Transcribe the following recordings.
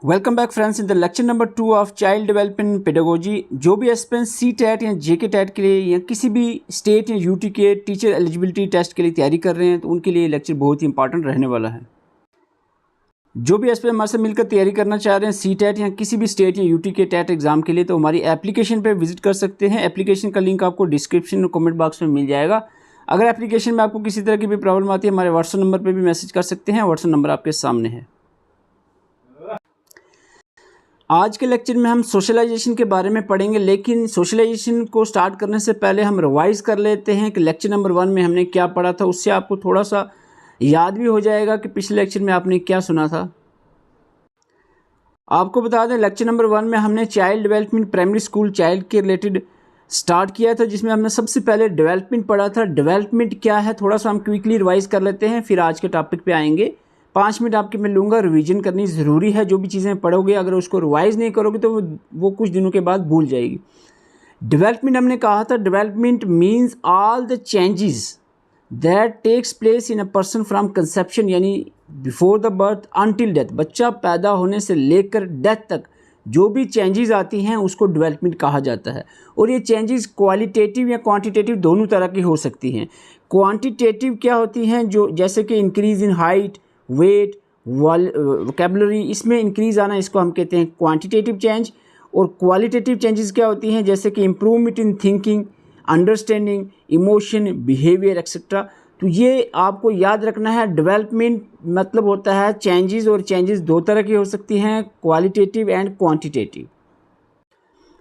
Welcome back friends in the lecture number 2 of child development pedagogy. जो भी aspirants C TET या जेके TET के लिए या किसी भी स्टेट या यूटी के टीचर एलिजिबिलिटी टेस्ट के लिए तैयारी कर रहे हैं तो उनके लिए ये लेक्चर बहुत ही इंपॉर्टेंट रहने वाला है। जो भी एस्पिरेंट हमारे से मिलकर तैयारी करना चाह रहे हैं सी टेट या किसी भी स्टेट या यूटी के टेट एग्जाम के लिए तो हमारी एप्लीकेशन पर विजिट कर सकते हैं। एप्लीकेशन का लिंक आपको डिस्क्रिप्शन और कमेंट बॉक्स में मिल जाएगा। अगर एप्लीकेशन में आपको किसी तरह की भी प्रॉब्लम आती है हमारे व्हाट्सएप नंबर पर भी मैसेज कर सकते हैं। व्हाट्सएप नंबर आपके सामने है। आज के लेक्चर में हम सोशलाइजेशन के बारे में पढ़ेंगे, लेकिन सोशलाइजेशन को स्टार्ट करने से पहले हम रिवाइज कर लेते हैं कि लेक्चर नंबर 1 में हमने क्या पढ़ा था। उससे आपको थोड़ा सा याद भी हो जाएगा कि पिछले लेक्चर में आपने क्या सुना था। आपको बता दें लेक्चर नंबर 1 में हमने child development primary school child के रिलेटेड स्टार्ट किया था, जिसमें हमने सबसे पहले डेवलपमेंट पढ़ा था। डेवलपमेंट क्या है थोड़ा सा हम क्विकली रिवाइज कर लेते हैं, फिर आज के टॉपिक पे आएंगे। 5 मिनट आपके मैं लूँगा। रिवीजन करनी ज़रूरी है। जो भी चीज़ें पढ़ोगे अगर उसको रिवाइज नहीं करोगे तो वो कुछ दिनों के बाद भूल जाएगी। डेवलपमेंट हमने कहा था, development means all the changes that takes place in a person from conception यानी before the birth until death. बच्चा पैदा होने से लेकर डेथ तक जो भी चेंजेस आती हैं उसको डेवलपमेंट कहा जाता है। और ये चेंजेस क्वालिटेटिव या क्वांटिटेटिव दोनों तरह की हो सकती हैं। क्वांटिटेटिव क्या होती हैं, जो जैसे कि increase in height, weight, vocabulary, इसमें इंक्रीज़ आना, इसको हम कहते हैं क्वांटिटेटिव चेंज। और क्वालिटेटिव चेंजेस क्या होती हैं, जैसे कि improvement in thinking, understanding, emotion, behaviour etcetera. तो ये आपको याद रखना है। डेवलपमेंट मतलब होता है चेंजेस, और चेंजेस दो तरह की हो सकती हैं, क्वालिटेटिव एंड क्वांटिटेटिव।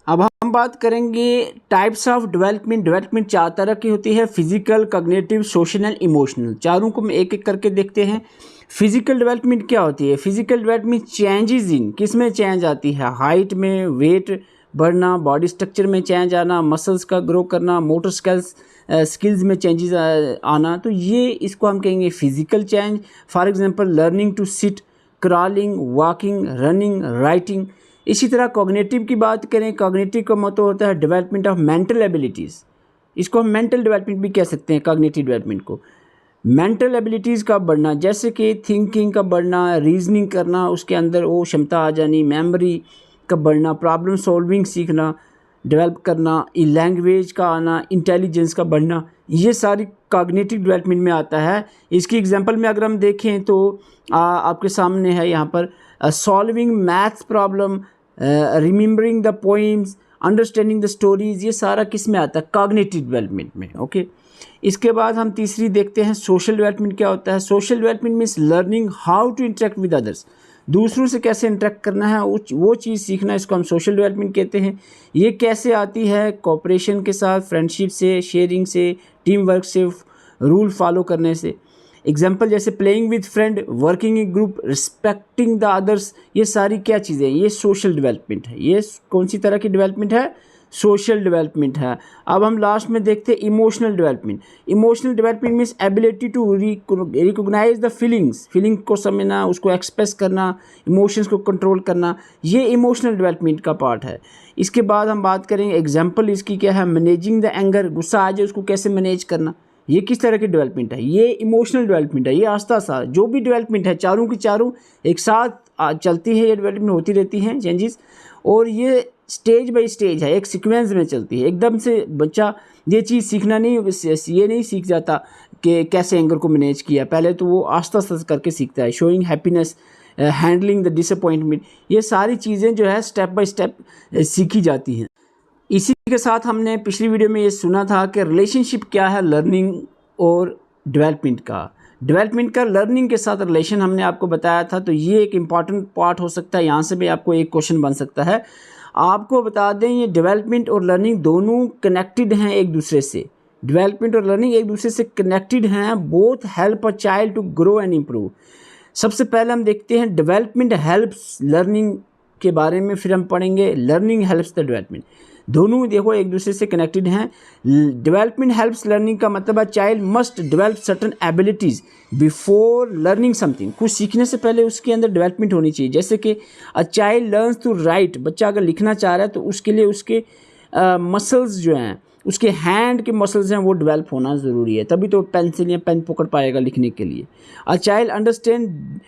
अब हम बात करेंगे टाइप्स ऑफ डेवलपमेंट। डेवलपमेंट 4 तरह की होती है, physical, cognitive, social and emotional. चारों को हम एक एक करके देखते हैं। फिजिकल डेवलपमेंट क्या होती है? फिजिकल डेवलपमेंट चेंजेस इन, किस में चेंज आती है? हाइट में, वेट बढ़ना, बॉडी स्ट्रक्चर में चेंज आना, मसल्स का ग्रो करना, मोटर स्किल्स में चेंजेस आना। तो ये इसको हम कहेंगे physical change. For example learning to sit, crawling, walking, running, writing. इसी तरह कॉग्निटिव की बात करें, कॉग्निटिव का मतलब होता है डेवलपमेंट ऑफ मेंटल एबिलिटीज़। इसको हम मेंटल डेवलपमेंट भी कह सकते हैं। कॉग्निटिव डेवलपमेंट को मेंटल एबिलिटीज़ का बढ़ना, जैसे कि थिंकिंग का बढ़ना, रीजनिंग करना, उसके अंदर वो क्षमता आ जानी, मेमोरी का बढ़ना, प्रॉब्लम सॉल्विंग सीखना, डेवलप करना, लैंग्वेज का आना, इंटेलिजेंस का बढ़ना, ये सारी कॉग्निटिव डेवलपमेंट में आता है। इसकी एग्जांपल में अगर हम देखें तो आपके सामने है यहाँ पर solving maths problem, remembering the poems, understanding the stories. ये सारा किस में आता है? कॉग्निटिव डेवलपमेंट में। ओके, इसके बाद हम तीसरी देखते हैं सोशल डेवलपमेंट क्या होता है। Social development means learning how to interact with others. दूसरों से कैसे इंटरेक्ट करना है वो चीज़ सीखना, इसको हम सोशल डेवलपमेंट कहते हैं। ये कैसे आती है? कोऑपरेशन के साथ, फ्रेंडशिप से, शेयरिंग से, टीम वर्क से, रूल फॉलो करने से। एग्जाम्पल जैसे playing with friend, working in group, respecting the others. ये सारी क्या चीज़ें? ये सोशल डेवलपमेंट है। ये कौन सी तरह की डेवलपमेंट है? सोशल डेवलपमेंट है। अब हम लास्ट में देखते हैं emotional development. Emotional development means ability to recognise the feelings, feeling को समझना, उसको एक्सप्रेस करना, इमोशंस को कंट्रोल करना। ये इमोशनल डेवलपमेंट का पार्ट है। इसके बाद हम बात करेंगे एग्जाम्पल इसकी क्या है, मैनेजिंग द एंगर, गुस्सा आ जाए उसको कैसे मैनेज करना। ये किस तरह की डेवलपमेंट है? ये इमोशनल डेवलपमेंट है। ये आस्ता सा जो भी डेवलपमेंट है चारों की चारों एक साथ चलती है, ये डेवलपमेंट होती रहती हैं चेंजेस। और ये स्टेज बाय स्टेज है, एक सीक्वेंस में चलती है। एकदम से बच्चा ये चीज़ सीखना नहीं, ये नहीं सीख जाता कि कैसे एंगर को मैनेज किया। पहले तो वो आस्ता आस्ता करके सीखता है। Showing happiness, handling the disappointment, ये सारी चीज़ें जो है स्टेप बाय स्टेप सीखी जाती हैं। इसी के साथ हमने पिछली वीडियो में ये सुना था कि रिलेशनशिप क्या है लर्निंग और डेवलपमेंट का। डेवलपमेंट का लर्निंग के साथ रिलेशन हमने आपको बताया था। तो ये एक इम्पॉर्टेंट पार्ट हो सकता है, यहाँ से भी आपको एक क्वेश्चन बन सकता है। आपको बता दें ये डेवलपमेंट और लर्निंग दोनों कनेक्टेड हैं एक दूसरे से। डेवलपमेंट और लर्निंग एक दूसरे से कनेक्टेड हैं। Both help a child to grow and improve. सबसे पहले हम देखते हैं डेवलपमेंट हेल्प्स लर्निंग के बारे में, फिर हम पढ़ेंगे लर्निंग हेल्प्स द डेवलपमेंट। दोनों देखो एक दूसरे से कनेक्टेड हैं। डेवलपमेंट हेल्प्स लर्निंग का मतलब है child must develop certain abilities before learning something. कुछ सीखने से पहले उसके अंदर डेवलपमेंट होनी चाहिए। जैसे कि a child learns to write, बच्चा अगर लिखना चाह रहा है तो उसके लिए उसके मसल्स जो हैं उसके हैंड के मसल्स हैं वो डेवलप होना ज़रूरी है, तभी तो पेंसिल या पेन पकड़ पाएगा लिखने के लिए। A child understand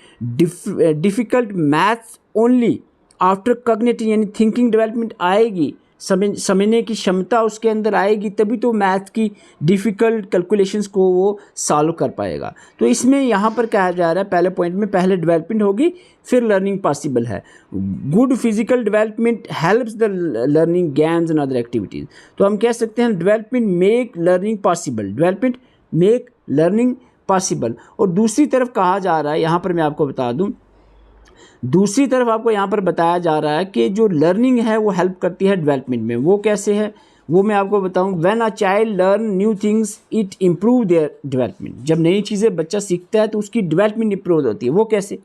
difficult maths only after cognitive, यानी थिंकिंग डेवलपमेंट आएगी, समझने की क्षमता उसके अंदर आएगी, तभी तो मैथ की डिफ़िकल्ट कैलकुलेशंस को वो सॉल्व कर पाएगा। तो इसमें यहाँ पर कहा जा रहा है पहले पॉइंट में, पहले डेवलपमेंट होगी फिर लर्निंग पॉसिबल है। Good physical development helps the learning games and other activities. तो हम कह सकते हैं development make learning possible, development make learning possible. और दूसरी तरफ कहा जा रहा है, यहाँ पर मैं आपको बता दूँ, दूसरी तरफ आपको यहाँ पर बताया जा रहा है कि जो लर्निंग है वो हेल्प करती है डेवलपमेंट में। वो कैसे है वो मैं आपको बताऊँ। When a child learn new things it improve their development. जब नई चीज़ें बच्चा सीखता है तो उसकी डेवलपमेंट इम्प्रूव होती है। वो कैसे?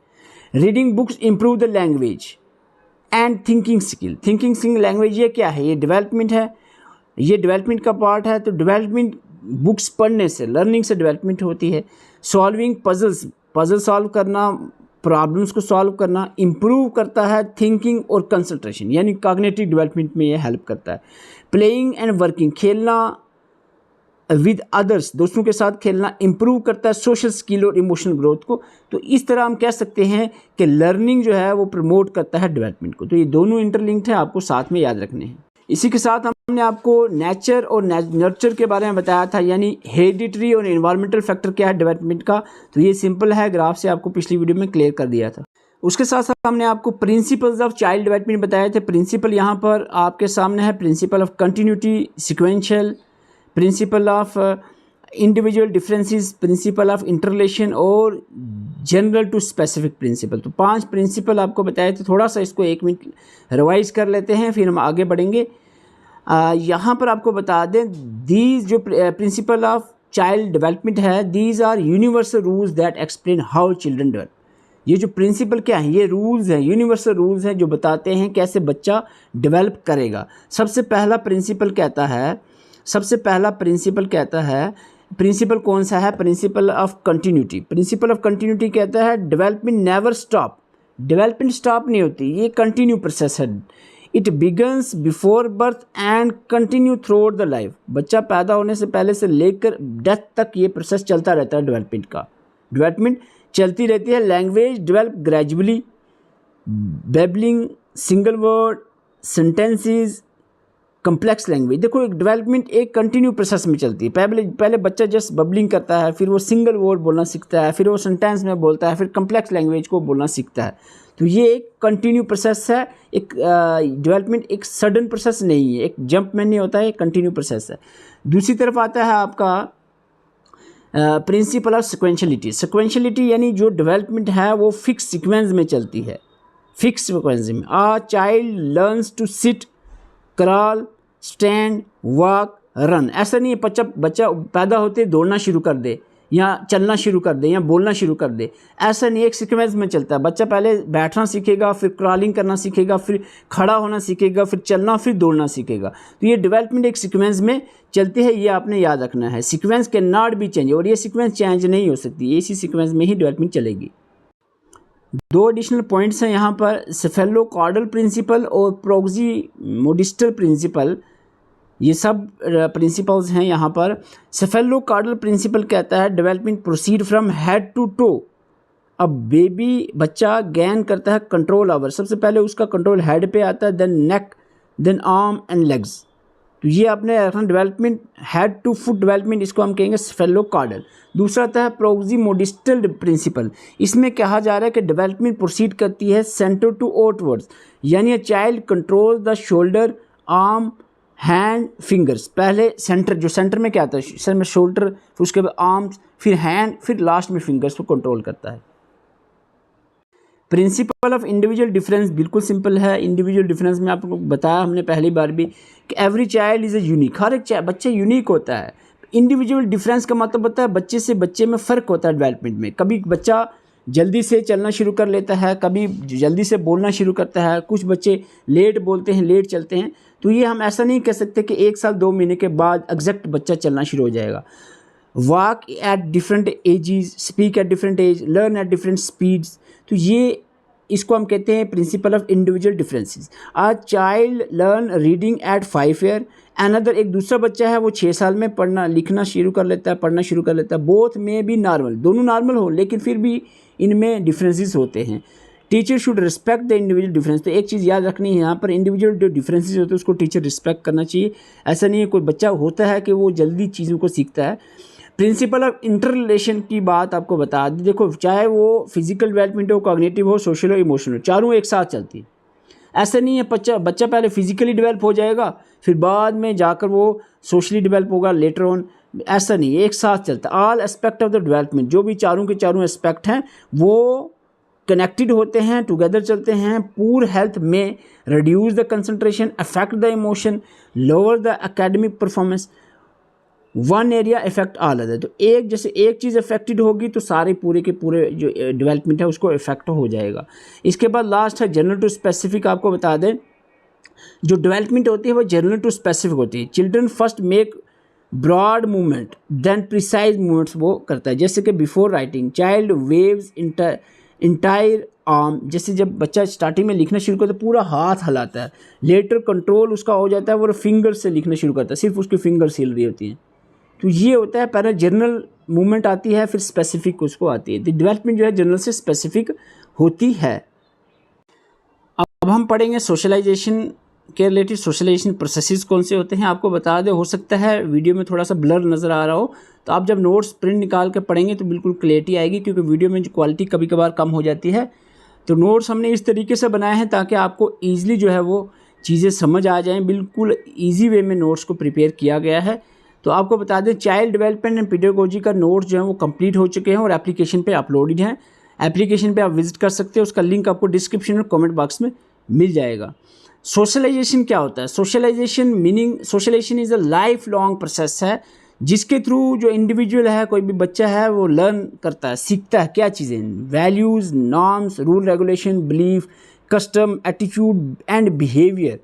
Reading books improve the language and thinking skill. Thinking skill language ये क्या है? ये डेवलपमेंट है, ये डेवलपमेंट का पार्ट है। तो डेवलपमेंट बुक्स पढ़ने से, लर्निंग से डेवलपमेंट होती है। सॉल्विंग पजल्स, पजल सॉल्व करना, प्रॉब्लम्स को सॉल्व करना इम्प्रूव करता है थिंकिंग और कंसंट्रेशन, यानी कॉग्निटिव डेवलपमेंट में ये हेल्प करता है। प्लेइंग एंड वर्किंग, खेलना विद अदर्स, दोस्तों के साथ खेलना इम्प्रूव करता है सोशल स्किल और इमोशनल ग्रोथ को। तो इस तरह हम कह सकते हैं कि लर्निंग जो है वो प्रमोट करता है डेवलपमेंट को। तो ये दोनों इंटरलिंक्ड है, आपको साथ में याद रखने हैं। इसी के साथ हमने आपको नेचर और नर्चर के बारे में बताया था, यानी हेरिडिटरी और एनवायरमेंटल फैक्टर क्या है डेवलपमेंट का। तो ये सिंपल है, ग्राफ से आपको पिछली वीडियो में क्लियर कर दिया था। उसके साथ साथ हमने आपको प्रिंसिपल्स ऑफ चाइल्ड डेवलपमेंट बताए थे। प्रिंसिपल यहाँ पर आपके सामने है, principle of continuity, sequential, principle of individual differences, principle of interrelation और जनरल टू स्पेसिफिक प्रिंसिपल। तो 5 प्रिंसिपल आपको बताए थे। थोड़ा सा इसको 1 मिनट रिवाइज कर लेते हैं, फिर हम आगे बढ़ेंगे। यहाँ पर आपको बता दें, दीज जो प्रिंसिपल ऑफ चाइल्ड डेवलपमेंट है, these are universal rules that explain how children develop. ये जो प्रिंसिपल क्या है, ये रूल्स हैं, यूनिवर्सल रूल्स हैं जो बताते हैं कैसे बच्चा डेवलप करेगा। सबसे पहला प्रिंसिपल कहता है, प्रिंसिपल कौन सा है? Principle of continuity. Principal of continuity कहता है development never stop, development stop नहीं होती, ये कंटिन्यू प्रोसेस है। It begins before birth and continue through out the life. बच्चा पैदा होने से पहले से लेकर डेथ तक ये प्रोसेस चलता रहता है, डेवलपमेंट का, डेवलपमेंट चलती रहती है। Language develop gradually, babbling, single word, sentences, complex language. देखो एक डेवलपमेंट एक कंटिन्यू प्रोसेस में चलती है। पहले बच्चा जस्ट बबलिंग करता है, फिर वो सिंगल वर्ड बोलना सीखता है, फिर वो सेंटेंस में बोलता है, फिर कम्प्लेक्स लैंग्वेज को बोलना सीखता है। तो ये एक कंटिन्यू प्रोसेस है। एक डेवलपमेंट एक सडन प्रोसेस नहीं है, एक जंप में नहीं होता है, एक कंटिन्यू प्रोसेस है। दूसरी तरफ आता है आपका प्रिंसिपल ऑफ सिक्वेंशलिटी। सिक्वेंशलिटी यानी जो डेवलपमेंट है वो फिक्स सीक्वेंस में चलती है, फिक्स सीक्वेंस में। A child learns to sit, crawl, stand, walk, run. ऐसा नहीं है बच्चा पैदा होते दौड़ना शुरू कर दे या चलना शुरू कर दे या बोलना शुरू कर दे, ऐसा नहीं, एक सीक्वेंस में चलता है। बच्चा पहले बैठना सीखेगा, फिर क्रॉलिंग करना सीखेगा, फिर खड़ा होना सीखेगा, फिर चलना, फिर दौड़ना सीखेगा। तो ये डेवलपमेंट एक सीक्वेंस में चलती है, ये आपने याद रखना है। Sequence can not be change, और ये सीक्वेंस चेंज नहीं हो सकती, इसी सीक्वेंस में ही डेवलपमेंट चलेगी। 2 एडिशनल पॉइंट्स हैं यहाँ पर, सेफेलोकॉर्डल प्रिंसिपल और प्रोक्सिमोडिस्टल प्रिंसिपल। ये सब प्रिंसिपल्स हैं यहाँ पर। सेफेलोकॉर्डल प्रिंसिपल कहता है development proceed from head to toe. अब बच्चा गेन करता है कंट्रोल ओवर, सबसे पहले उसका कंट्रोल हेड पे आता है, then neck, then arm and legs. तो ये आपने development head to foot development, इसको हम कहेंगे सेफेलोकॉर्डल। दूसरा आता है प्रोक्सिमोडिस्टल प्रिंसिपल। इसमें कहा जा रहा है कि डेवलपमेंट प्रोसीड करती है सेंटर टू आउटवर्ड्स, यानी a child control the shoulder, arm, hand, fingers. पहले सेंटर, जो सेंटर में क्या आता है, सर में शोल्डर, फिर उसके बाद आर्म्स, फिर हैंड, फिर लास्ट में फिंगर्स को कंट्रोल करता है। प्रिंसिपल ऑफ इंडिविजुअल डिफरेंस बिल्कुल सिंपल है। इंडिविजुअल डिफरेंस में आपको बताया हमने पहली बार भी कि every child is a unique, हर एक बच्चा यूनिक होता है। इंडिविजुअल डिफरेंस का मतलब होता है बच्चे से बच्चे में फ़र्क होता है डेवलपमेंट में। कभी बच्चा जल्दी से चलना शुरू कर लेता है, कभी जल्दी से बोलना शुरू करता है, कुछ बच्चे लेट बोलते हैं, लेट चलते हैं। तो ये हम ऐसा नहीं कह सकते कि 1 साल 2 महीने के बाद एग्जैक्ट बच्चा चलना शुरू हो जाएगा। Walk at different ages, speak at different age, learn at different speeds. तो ये इसको हम कहते हैं principle of individual differences. A child learn reading at 5 year, another एक दूसरा बच्चा है वो 6 साल में पढ़ना लिखना शुरू कर लेता है, पढ़ना शुरू कर लेता है। बोथ में भी नॉर्मल, दोनों नॉर्मल हो लेकिन फिर भी इनमें डिफरेंसेस होते हैं। Teacher should respect the individual difference. तो एक चीज़ याद रखनी है यहाँ पर, इंडिविजुअल जो डिफरेंसेस होते हैं उसको टीचर रिस्पेक्ट करना चाहिए। ऐसा नहीं है कोई बच्चा होता है कि वो जल्दी चीज़ों को सीखता है। प्रिंसिपल ऑफ इंटर रिलेशन की बात आपको बता दी। देखो, चाहे वो फिजिकल डेवलपमेंट हो, कॉग्निटिव हो, सोशल हो, इमोशनल हो, चारों एक साथ चलती है। ऐसा नहीं है बच्चा पहले फिजिकली डेवलप हो जाएगा फिर बाद में जाकर वो सोशली डेवलप होगा लेटर ऑन, ऐसा नहीं है, एक साथ चलता है। All aspect of the development, जो भी चारों के चारों एस्पेक्ट हैं वो कनेक्टेड होते हैं, टुगेदर चलते हैं। पूर हेल्थ में reduce the concentration, affect the emotion, lower the academic performance, one area effect all other. तो एक जैसे एक चीज़ अफेक्टेड होगी तो सारे पूरे के पूरे जो डेवलपमेंट है उसको इफेक्ट हो जाएगा। इसके बाद लास्ट है जनरल टू स्पेसिफिक। आपको बता दें जो डेवलपमेंट होती है वो जनरल टू स्पेसिफिक होती है। Children first make broad movement then precise movements वो करता है। जैसे कि before writing child waves entire arm, जैसे जब बच्चा स्टार्टिंग में लिखना शुरू करता है पूरा हाथ हिलाता है। लेटर कंट्रोल उसका हो जाता है, वो फिंगर से लिखना शुरू करता है, सिर्फ उसकी फिंगर्स हिल रही होती हैं। तो ये होता है, पहले जनरल मूवमेंट आती है फिर स्पेसिफिक उसको आती है। तो डेवलपमेंट जो है जनरल से स्पेसिफिक होती है। अब हम पढ़ेंगे सोशलाइजेशन के रिलेटेड। सोशलाइजेशन प्रोसेसेस कौन से होते हैं आपको बता दें। हो सकता है वीडियो में थोड़ा सा ब्लर नज़र आ रहा हो, तो आप जब नोट्स प्रिंट निकाल के पढ़ेंगे तो बिल्कुल क्लियरिटी आएगी, क्योंकि वीडियो में जो क्वालिटी कभी कभार कम हो जाती है। तो नोट्स हमने इस तरीके से बनाए हैं ताकि आपको ईजिली जो है वो चीज़ें समझ आ जाएँ। बिल्कुल ईजी वे में नोट्स को प्रिपेयर किया गया है। तो आपको बता दें चाइल्ड डेवलपमेंट एंड पेडागोजी का नोट्स जो है वो कंप्लीट हो चुके हैं और एप्लीकेशन पे अपलोडेड हैं। एप्लीकेशन पे आप विजिट कर सकते हो, उसका लिंक आपको डिस्क्रिप्शन और कमेंट बॉक्स में मिल जाएगा। सोशलाइजेशन क्या होता है? Socialisation is a life long process है जिसके थ्रू जो इंडिविजुअल है, कोई भी बच्चा है, वो लर्न करता है, सीखता है क्या चीज़ें, values, norms, rule regulation, belief, custom, attitude and behaviour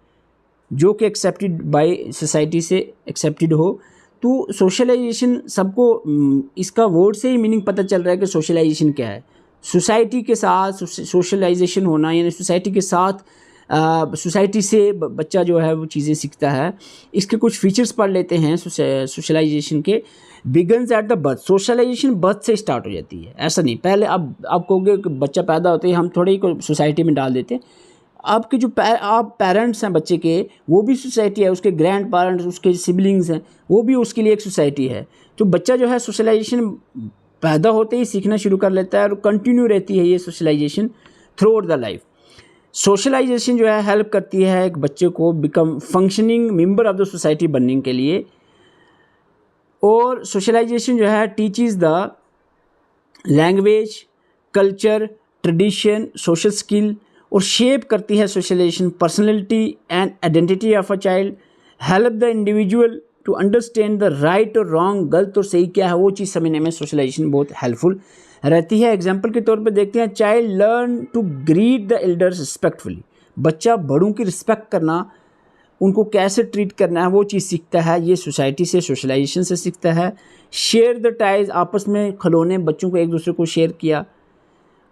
जो कि एक्सेप्टेड बाय सोसाइटी से एक्सेप्टेड हो। तो सोशलाइजेशन सबको इसका वर्ड से ही मीनिंग पता चल रहा है कि सोशलाइजेशन क्या है। सोसाइटी के साथ सोशलाइजेशन होना, यानी सोसाइटी के साथ सोसाइटी से बच्चा जो है वो चीज़ें सीखता है। इसके कुछ फीचर्स पढ़ लेते हैं सोशलाइजेशन के। Begins at the birth, socialisation birth से स्टार्ट हो जाती है। ऐसा नहीं पहले अब आप कहोगे कि बच्चा पैदा होते ही हम थोड़े ही सोसाइटी में डाल देते हैं। आपके जो आप पेरेंट्स हैं बच्चे के, वो भी सोसाइटी है, उसके ग्रैंड पेरेंट्स, उसके सिबलिंग्स हैं, वो भी उसके लिए एक सोसाइटी है। तो बच्चा जो है सोशलाइजेशन पैदा होते ही सीखना शुरू कर लेता है और कंटिन्यू रहती है ये socialisation throughout the life. Socialisation जो है हेल्प करती है एक बच्चे को become functioning member of the society बनने के लिए। और सोशलाइजेशन जो है teaches the language, culture, tradition, social skill, और शेप करती है socialisation personality and identity of a child. Help the individual to understand the right और रॉन्ग, गलत और सही क्या है वो चीज़ समझने में सोशलाइजेशन बहुत हेल्पफुल रहती है। एग्जाम्पल के तौर पर देखते हैं, child learn to greet the elders respectfully, बच्चा बड़ों की रिस्पेक्ट करना, उनको कैसे ट्रीट करना है वो चीज़ सीखता है, ये सोसाइटी से, सोशलाइजेशन से सीखता है। शेयर द टाइज, आपस में खिलौने बच्चों को एक दूसरे को शेयर किया।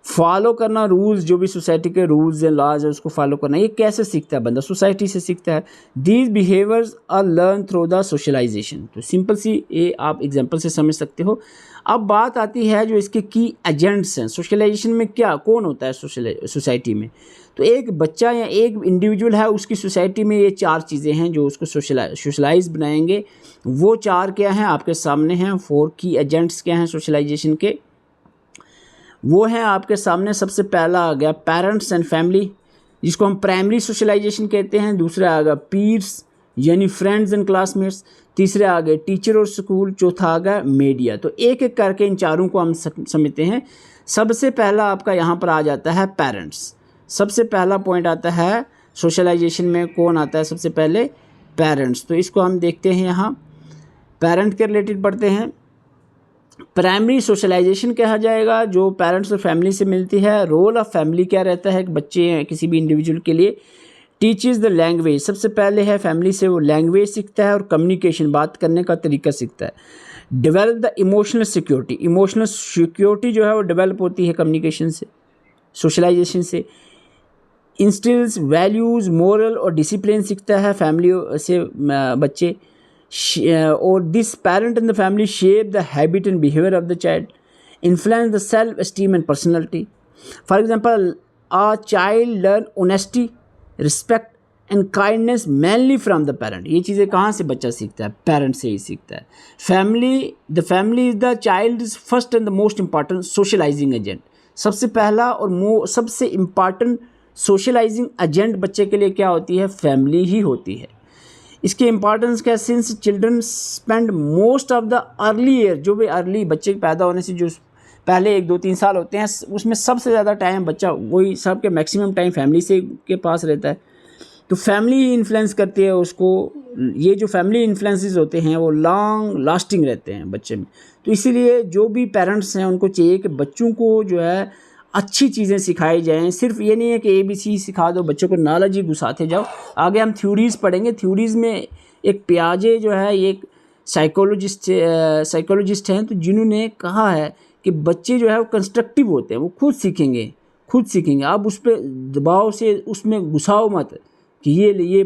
फॉलो करना रूल्स, जो भी सोसाइटी के रूल्स एंड लॉज है उसको फॉलो करना, ये कैसे सीखता है बंदा? सोसाइटी से सीखता है। These behaviours are learn through the socialisation. तो सिंपल सी ये आप एग्जांपल से समझ सकते हो। अब बात आती है जो इसके की एजेंट्स हैं सोशलाइजेशन में, क्या कौन होता है सोसाइटी में? तो एक बच्चा या एक इंडिविजुअल है, उसकी सोसाइटी में ये 4 चीज़ें हैं जो उसको सोशलाइज बनाएंगे। वो 4 क्या हैं आपके सामने हैं। 4 की एजेंट्स क्या हैं सोशलाइजेशन के, वो हैं आपके सामने। सबसे पहला आ गया पेरेंट्स एंड फैमिली, जिसको हम प्राइमरी सोशलाइजेशन कहते हैं। दूसरा आ गया पीर्स यानी फ्रेंड्स एंड क्लासमेट्स। तीसरे आ गए टीचर और स्कूल। चौथा आ गया मीडिया। तो एक एक करके इन चारों को हम समझते हैं। सबसे पहला आपका यहाँ पर आ जाता है पेरेंट्स। सबसे पहला पॉइंट आता है सोशलाइजेशन में, कौन आता है सबसे पहले? पेरेंट्स। तो इसको हम देखते हैं, यहाँ पेरेंट के रिलेटेड पढ़ते हैं। प्राइमरी सोशलाइजेशन कहा जाएगा जो पेरेंट्स और फैमिली से मिलती है। रोल ऑफ फैमिली क्या रहता है बच्चे किसी भी इंडिविजुअल के लिए? टीचेस द लैंग्वेज, सबसे पहले है फैमिली से वो लैंग्वेज सीखता है और कम्युनिकेशन, बात करने का तरीका सीखता है। Develop the emotional security, emotional security जो है वो डेवलप होती है कम्युनिकेशन से। सोशलाइजेशन से। इंस्टिल्स वैल्यूज़, मोरल और डिसिप्लिन सीखता है फैमिली से बच्चे। और this parent and the family shape the habit and behaviour of the child, influence the self esteem and personality. For example, a child learn honesty, respect and kindness mainly from the parent। ये चीज़ें कहाँ से बच्चा सीखता है? Parent से ही सीखता है। The family is the child's first and the most important socialising agent. सबसे पहला और सबसे इम्पॉर्टेंट सोशलाइजिंग एजेंट बच्चे के लिए क्या होती है? फैमिली ही होती है। इसके इम्पॉर्टेंस क्या है? Since children spend most of the early year, जो भी अर्ली बच्चे पैदा होने से जो पहले 1-2-3 साल होते हैं, उसमें सबसे ज़्यादा टाइम बच्चा वही सबके मैक्सिमम टाइम फैमिली से के पास रहता है। तो फैमिली ही इन्फ्लुएंस करती है उसको। ये जो फैमिली इन्फ्लुएंसेस होते हैं वो लॉन्ग लास्टिंग रहते हैं बच्चे में। तो इसीलिए जो भी पेरेंट्स हैं उनको चाहिए कि बच्चों को जो है अच्छी चीज़ें सिखाई जाएँ। सिर्फ ये नहीं है कि ABC सिखा दो, बच्चों को नॉलेज ही घुसाते जाओ। आगे हम थ्योरीज़ पढ़ेंगे। थ्योरीज़ में एक पियाजे जो है ये एक साइकोलॉजिस्ट हैं, तो जिन्होंने कहा है कि बच्चे जो है वो कंस्ट्रक्टिव होते हैं, वो खुद सीखेंगे। आप उस पर दबाव से उसमें घुसाओ मत कि ये ले, ये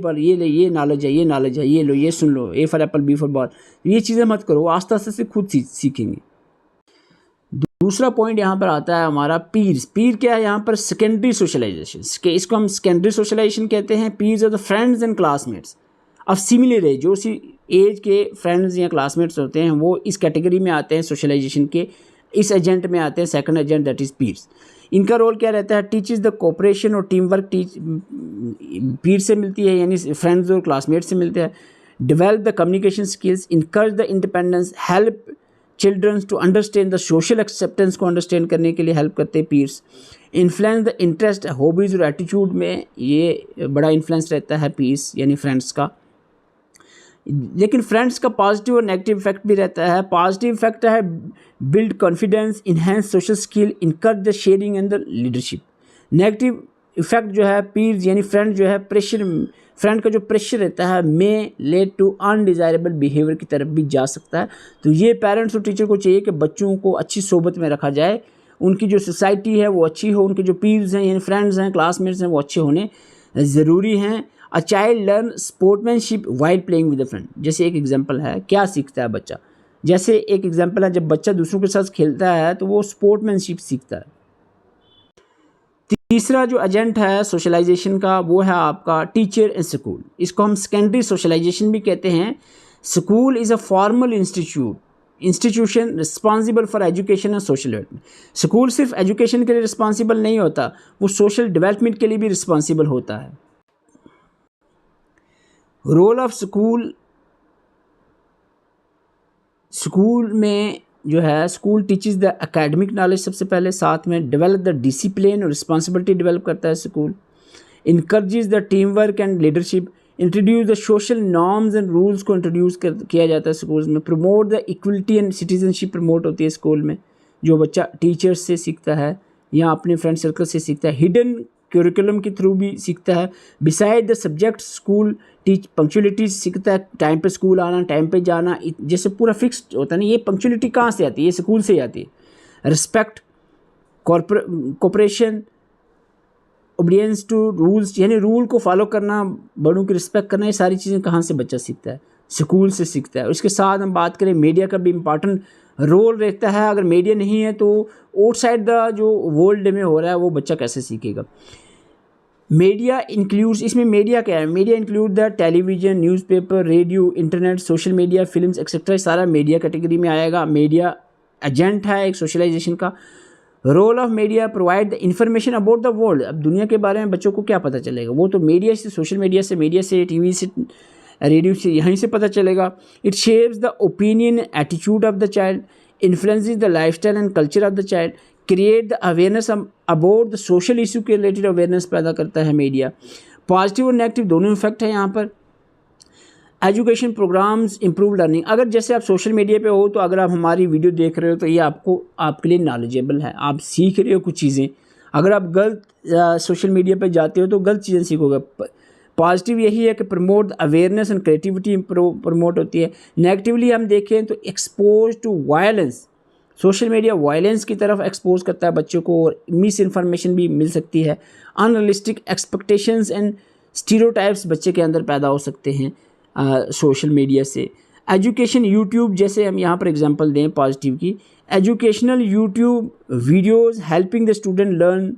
नॉलेज है, ये लो, ये सुन लो, A for Apple, B for ball, ये चीज़ें मत करो। आस्ते आस्ते से खुद सीखेंगे। दूसरा पॉइंट यहाँ पर आता है हमारा पीर्स। पीर क्या है? यहाँ पर सेकेंडरी सोशलाइजेशन। इसको हम सेकेंडरी सोशलाइजेशन कहते हैं। Peers are the friends and classmates of similar age. जो उसी एज के फ्रेंड्स या क्लासमेट्स होते हैं वो इस कैटेगरी में आते हैं, सोशलाइजेशन के इस एजेंट में आते हैं, second agent that is pirs. इनका रोल क्या रहता है? टीचेस द कोऑपरेशन और टीम वर्क। पीर से मिलती है यानी फ्रेंड्स और क्लासमेट से मिलते हैं। Develop the communication skills, encourage the independence, help childrens to understand the social acceptance को अंडरस्टैंड करने के लिए हेल्प करते हैं peers. Influence the interest, hobbies और एटीट्यूड में ये बड़ा इन्फ्लुएंस रहता है पीर्स यानी फ्रेंड्स का। लेकिन फ्रेंड्स का पॉजिटिव और नेगेटिव इफेक्ट भी रहता है। पॉजिटिव इफेक्ट है build confidence, enhance social skill, encourage the sharing and the leadership. Negative effect जो है पीर्स यानी फ्रेंड जो है फ्रेंड का जो प्रेशर रहता है मे लेड टू अनडिज़ायरेबल बिहेवियर की तरफ भी जा सकता है। तो ये पेरेंट्स और टीचर को चाहिए कि बच्चों को अच्छी सोबत में रखा जाए, उनकी जो सोसाइटी है वो अच्छी हो, उनके जो पीर्स हैं यानी फ्रेंड्स हैं, क्लासमेट्स हैं, वो अच्छे होने ज़रूरी हैं। अ child learn sportsmanship while playing with a friend. जैसे एक एग्जांपल है, क्या सीखता है बच्चा? जैसे एक एग्जांपल है, जब बच्चा दूसरों के साथ खेलता है तो वो स्पोर्ट्समैनशिप सीखता है। तीसरा जो एजेंट है सोशलाइजेशन का वो है आपका टीचर एंड स्कूल। इसको हम सेकेंडरी सोशलाइजेशन भी कहते हैं। School is a formal institution responsible for education and social development. School सिर्फ एजुकेशन के लिए रिस्पॉन्सिबल नहीं होता, वो सोशल डेवलपमेंट के लिए भी रिस्पॉन्सिबल होता है। रोल ऑफ स्कूल में जो है, school teaches the academic knowledge सबसे पहले, साथ में डेवलप द डिसिप्लिन और रिस्पॉन्सिबिलिटी डेवलप करता है school. Encourages the team work and leadership, introduce the social norms and rules को इंट्रोड्यूस किया जाता है स्कूल्स में। Promote the equality and citizenship promote होती है स्कूल में, जो बच्चा टीचर्स से सीखता है या अपने फ्रेंड सर्कल से सीखता है। हिडन करिकुलम के थ्रू भी सीखता है। Beside the subject school teach punctuality सीखता है, टाइम पे स्कूल आना, टाइम पे जाना, जैसे पूरा फिक्स्ड होता है ना, ये पंक्चुअलिटी कहाँ से आती है? ये स्कूल से ही आती है। Respect, cooperation, obedience to rules यानी रूल को फॉलो करना, बड़ों की रिस्पेक्ट करना, ये सारी चीज़ें कहाँ से बच्चा सीखता है? स्कूल से सीखता है। उसके साथ हम बात करें मीडिया का भी इम्पॉर्टेंट रोल रहता है। अगर मीडिया नहीं है तो आउटसाइड द जो वर्ल्ड में हो रहा है वो बच्चा कैसे सीखेगा? मीडिया इंक्लूड्स, इसमें मीडिया क्या है? Media include the television, newspaper, radio, internet, social media, films etcetera, सारा मीडिया कैटेगरी में आएगा। मीडिया एजेंट है एक सोशलाइजेशन का। Role of media provide the information about the world. अब दुनिया के बारे में बच्चों को क्या पता चलेगा? वो तो मीडिया से, सोशल मीडिया से, टीवी से, रेडियो से, यहीं से पता चलेगा। It shapes the opinion attitude of the child, influences the lifestyle and culture of the child, create the awareness about the social issue के रिलेटेड अवेयरनेस पैदा करता है मीडिया। पॉजिटिव और नेगेटिव दोनों इफेक्ट है यहाँ पर। Education programmes, improve learning. अगर जैसे आप सोशल मीडिया पे हो तो अगर आप हमारी वीडियो देख रहे हो तो ये आपके लिए नॉलेजेबल है, आप सीख रहे हो कुछ चीज़ें। अगर आप गलत सोशल मीडिया पे जाते हो तो गलत चीज़ें सीखोगे। पॉजिटिव यही है कि promote awareness and creativity promote होती है। नेगेटिवली हम देखें तो expose to violence, social media violence की तरफ एक्सपोज करता है बच्चों को और मिस इन्फॉर्मेशन भी मिल सकती है। अनरियलिस्टिक एक्सपेक्टेशंस एंड स्टीरियोटाइप्स बच्चे के अंदर पैदा हो सकते हैं सोशल मीडिया से। एजुकेशन यूट्यूब, जैसे हम यहाँ पर एग्जांपल दें पॉजिटिव की, educational YouTube videos helping the student learn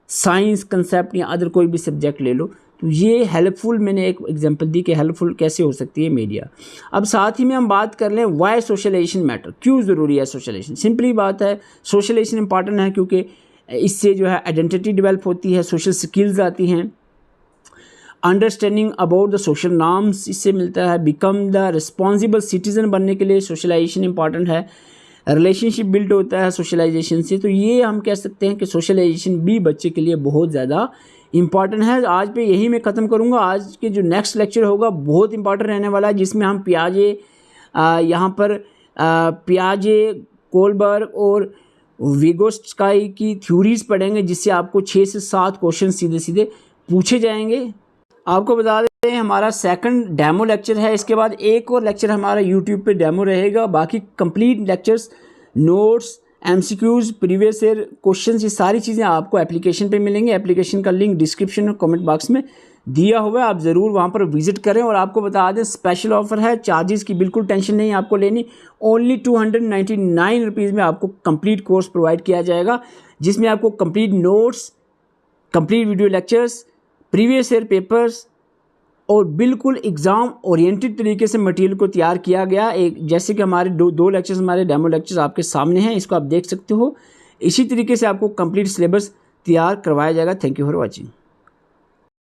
science concept या अदर कोई भी सब्जेक्ट ले लो, तो ये हेल्पफुल, मैंने एक एग्जांपल दी कि हेल्पफुल कैसे हो सकती है मीडिया। अब साथ ही में हम बात कर लें वाई सोशलाइजेशन मैटर, क्यों ज़रूरी है सोशलाइजेशन। सिंपली बात है, सोशलाइजेशन इंपॉर्टेंट है क्योंकि इससे जो है आइडेंटिटी डेवलप होती है, सोशल स्किल्स आती हैं, understanding about the social norms इससे मिलता है, बिकम द रिस्पॉन्सिबल सिटीज़न बनने के लिए सोशलाइजेशन इंपॉर्टेंट है, रिलेशनशिप बिल्ड होता है सोशलाइजेशन से। तो ये हम कह सकते हैं कि सोशलाइजेशन भी बच्चे के लिए बहुत ज़्यादा इंपॉर्टेंट है। आज पे यही मैं ख़त्म करूँगा। आज के जो नेक्स्ट लेक्चर होगा बहुत इंपॉर्टेंट रहने वाला है, जिसमें हम पियाजे यहाँ पर पियाजे, कोलबर्ग और विगोत्स्की की थ्योरीज पढ़ेंगे, जिससे आपको 6 से 7 क्वेश्चन सीधे सीधे पूछे जाएंगे। आपको बता दें हमारा सेकंड डेमो लेक्चर है, इसके बाद एक और लेक्चर हमारा यूट्यूब पे डेमो रहेगा। बाकी complete lectures, notes, MCQs, previous year questions, ये सारी चीज़ें आपको एप्लीकेशन पे मिलेंगे। एप्लीकेशन का लिंक डिस्क्रिप्शन और कमेंट बॉक्स में दिया हुआ है, आप ज़रूर वहाँ पर विजिट करें। और आपको बता दें स्पेशल ऑफर है, चार्जेस की बिल्कुल टेंशन नहीं आपको लेनी। ओनली 299 रुपीज़ में आपको कंप्लीट कोर्स प्रोवाइड किया जाएगा, जिसमें आपको complete notes, complete video lectures, previous year papers और बिल्कुल एग्ज़ाम ओरिएंटेड तरीके से मटेरियल को तैयार किया गया। एक जैसे कि हमारे दो लेक्चर्स, हमारे डेमो लेक्चर्स आपके सामने हैं, इसको आप देख सकते हो। इसी तरीके से आपको कंप्लीट सिलेबस तैयार करवाया जाएगा। Thank you for watching.